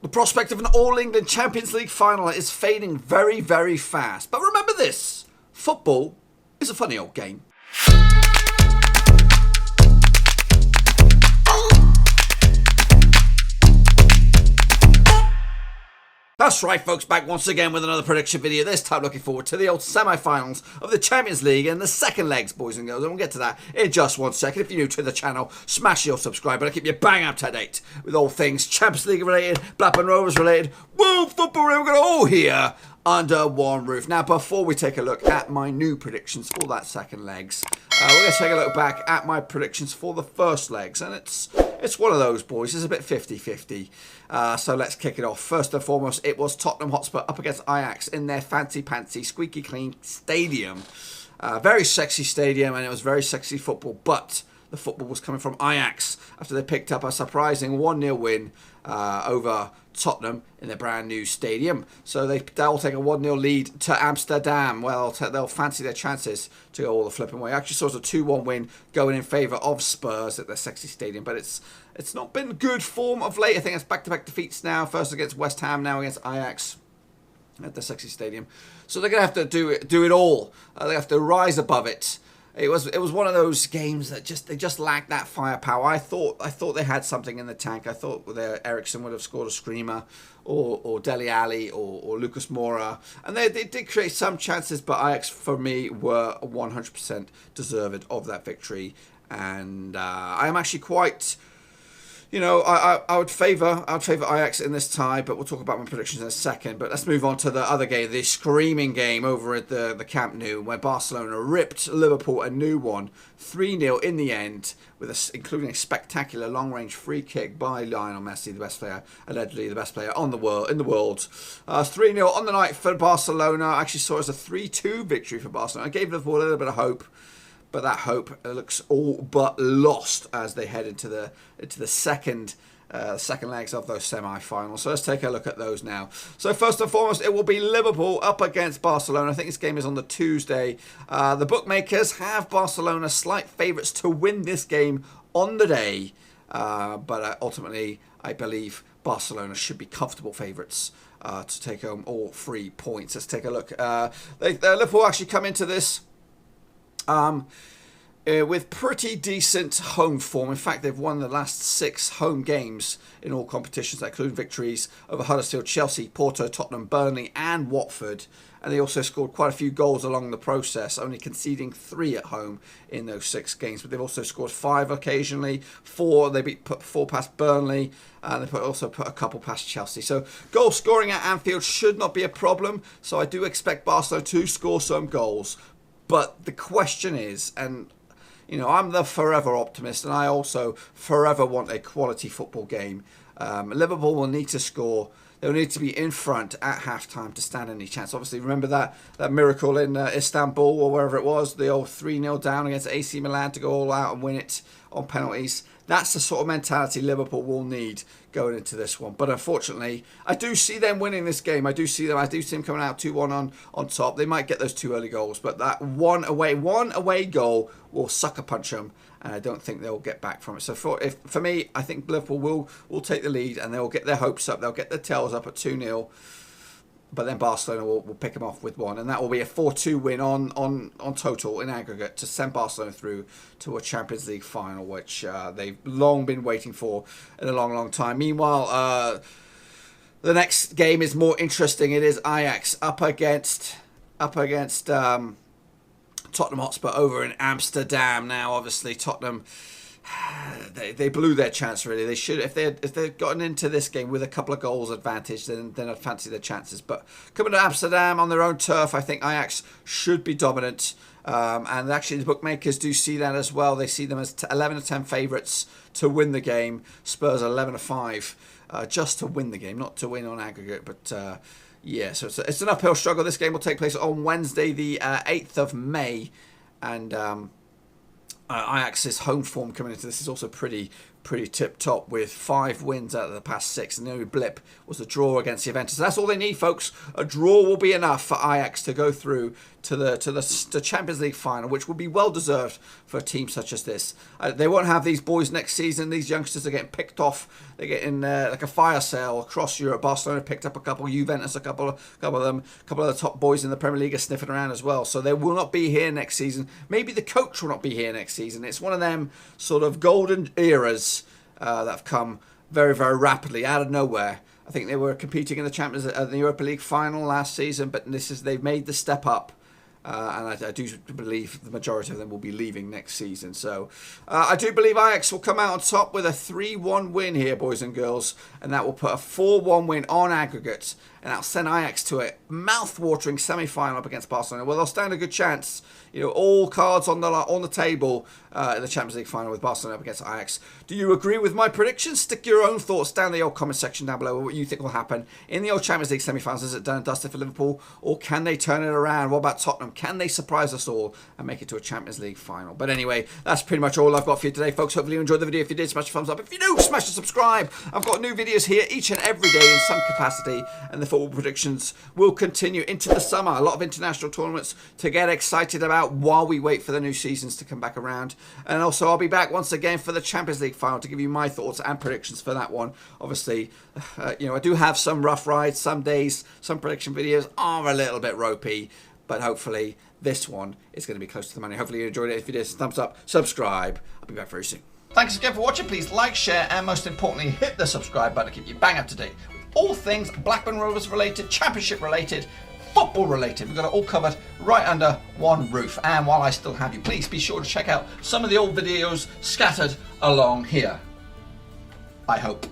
The prospect of an All-England Champions League final is fading very, very fast. But remember this, football is a funny old game. That's right, folks, back once again with another prediction video, this time looking forward to the old semi-finals of the Champions League and the second legs, boys and girls, and we'll get to that in just 1 second. If you're new to the channel, smash your subscribe button, keep you bang up to date with all things Champions League related, Blackburn Rovers related, woo, football, we're going to all here under one roof. Now, before we take a look at my new predictions for that second legs, we're going to take a look back at my predictions for the first legs, and it's one of those, boys. It's a bit 50-50. So let's kick it off. First and foremost, it was Tottenham Hotspur up against Ajax in their fancy-pantsy, squeaky clean stadium. Very sexy stadium, and it was very sexy football, but the football was coming from Ajax after they picked up a surprising 1-0 win over Tottenham in their brand new stadium. So they'll take a 1-0 lead to Amsterdam. Well, they'll fancy their chances to go all the flipping way. Actually saw it a 2-1 win going in favour of Spurs at their sexy stadium, but it's not been good form of late. I think it's back-to-back defeats now. First against West Ham, now against Ajax at the sexy stadium. So they're going to have to do it all. They have to rise above it. It was one of those games that they just lacked that firepower. I thought they had something in the tank. I thought Eriksen would have scored a screamer, or Dele Alli, or Lucas Moura, and they did create some chances. But Ajax, for me, were 100% deserved of that victory, and I am actually quite. I would favour Ajax in this tie, but we'll talk about my predictions in a second. But let's move on to the other game, the screaming game over at the Camp Nou, where Barcelona ripped Liverpool a new one, 3-0 in the end, including a spectacular long-range free kick by Lionel Messi, the best player, allegedly the best player in the world. 3-0 on the night for Barcelona. I actually saw it as a 3-2 victory for Barcelona. I gave Liverpool a little bit of hope. But that hope looks all but lost as they head into the second legs of those semi-finals. So let's take a look at those now. So first and foremost, it will be Liverpool up against Barcelona. I think this game is on the Tuesday. The bookmakers have Barcelona slight favourites to win this game on the day. But ultimately, I believe Barcelona should be comfortable favourites to take home all 3 points. Let's take a look. Liverpool actually come into this with pretty decent home form. In fact, they've won the last 6 home games in all competitions, including victories over Huddersfield, Chelsea, Porto, Tottenham, Burnley and Watford. And they also scored quite a few goals along the process, only conceding 3 at home in those 6 games. But they've also scored 5 occasionally. 4, they put 4 past Burnley, and they also put a couple past Chelsea. So goal scoring at Anfield should not be a problem. So I do expect Barcelona to score some goals. But the question is, and I'm the forever optimist, and I also forever want a quality football game. Liverpool will need to score. They'll need to be in front at halftime to stand any chance. Obviously, remember that miracle in Istanbul or wherever it was, the old 3-0 down against AC Milan to go all out and win it on penalties. That's the sort of mentality Liverpool will need going into this one. But unfortunately, I do see them winning this game. I do see them coming out 2-1 on top. They might get those 2 early goals, but that one away goal will sucker punch them, and I don't think they'll get back from it. So for me, I think Liverpool will take the lead, and they'll get their hopes up. They'll get their tails up at 2-0. But then Barcelona will pick them off with 1. And that will be a 4-2 win on total in aggregate to send Barcelona through to a Champions League final, which they've long been waiting for in a long, long time. Meanwhile, the next game is more interesting. It is Ajax up against Tottenham Hotspur over in Amsterdam. Now, obviously, Tottenham... They blew their chance, really. They should, if they'd gotten into this game with a couple of goals advantage, then I'd fancy their chances. But coming to Amsterdam on their own turf, I think Ajax should be dominant. And actually, the bookmakers do see that as well. They see them as 11-10 favourites to win the game. Spurs 11-5 just to win the game, not to win on aggregate. But yeah, so it's an uphill struggle. This game will take place on Wednesday, the 8th of May, and Ajax's home form coming into this is also pretty pretty tip-top with 5 wins out of the past 6, and the only blip was a draw against Juventus. So that's all they need, folks. A draw will be enough for Ajax to go through to the Champions League final, which would be well-deserved for a team such as this. They won't have these boys next season. These youngsters are getting picked off. They're getting like a fire sale across Europe. Barcelona picked up a couple, Juventus a couple of them, a couple of the top boys in the Premier League are sniffing around as well. So they will not be here next season. Maybe the coach will not be here next season. It's one of them sort of golden eras that have come very, very rapidly out of nowhere. I think they were competing in the Europa League final last season, but they've made the step up. And I do believe the majority of them will be leaving next season. So I do believe Ajax will come out on top with a 3-1 win here, boys and girls. And that will put a 4-1 win on aggregate. And that'll send Ajax to a mouth-watering semi-final up against Barcelona. Well, they'll stand a good chance. You know, all cards on the table in the Champions League final with Barcelona up against Ajax. Do you agree with my predictions? Stick your own thoughts down in the old comment section down below. What you think will happen in the old Champions League semi-finals. Is it done and dusted for Liverpool? Or can they turn it around? What about Tottenham? Can they surprise us all and make it to a Champions League final? But anyway, that's pretty much all I've got for you today, folks. Hopefully you enjoyed the video. If you did, smash the thumbs up. If you do, smash the subscribe. I've got new videos here each and every day in some capacity, and the football predictions will continue into the summer. A lot of international tournaments to get excited about while we wait for the new seasons to come back around. And also, I'll be back once again for the Champions League final to give you my thoughts and predictions for that one. Obviously, you know, I do have some rough rides. Some days, some prediction videos are a little bit ropey, but hopefully this one is going to be close to the money. Hopefully you enjoyed it. If you did, thumbs up, subscribe. I'll be back very soon. Thanks again for watching. Please like, share, and most importantly, hit the subscribe button to keep you bang up to date with all things Blackburn Rovers related, Championship related, football related. We've got it all covered right under one roof. And while I still have you, please be sure to check out some of the old videos scattered along here. I hope.